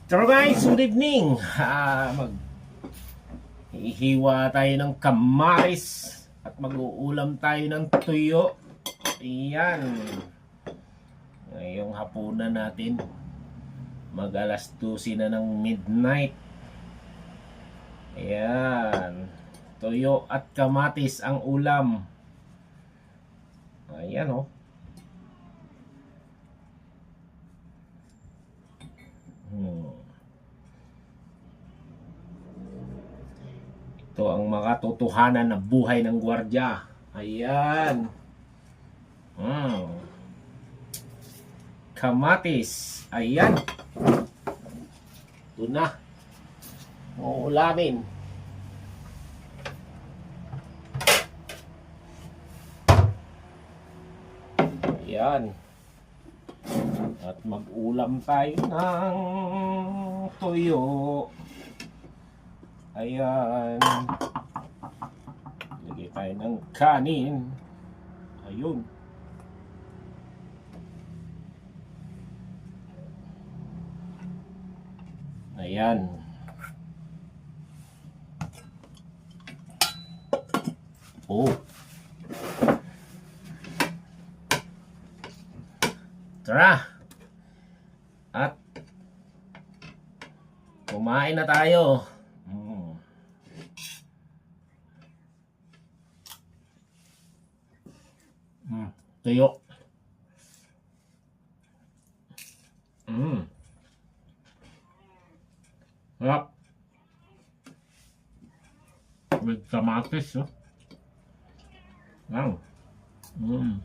So guys, good evening. Hihiwa tayo ng kamatis at mag-uulam tayo ng tuyo. Ayan. Ngayong hapunan natin. Mag-alas 12 na ng midnight. Ayan. Tuyo at kamatis ang ulam. Ayan oh. Ito ang mga totohanan na buhay ng gwardiya. Ayan. Kamatis. Ayan. Ito na. Uulamin. Ayan. At mag-ulam tayo ng tuyo. Ayan. Lagay tayo ng kanin. Ayun. Ayan. Oh. Tara. At kumain na tayo. Tuyo. Sarap. With kamatis, oh. Wow. Wow.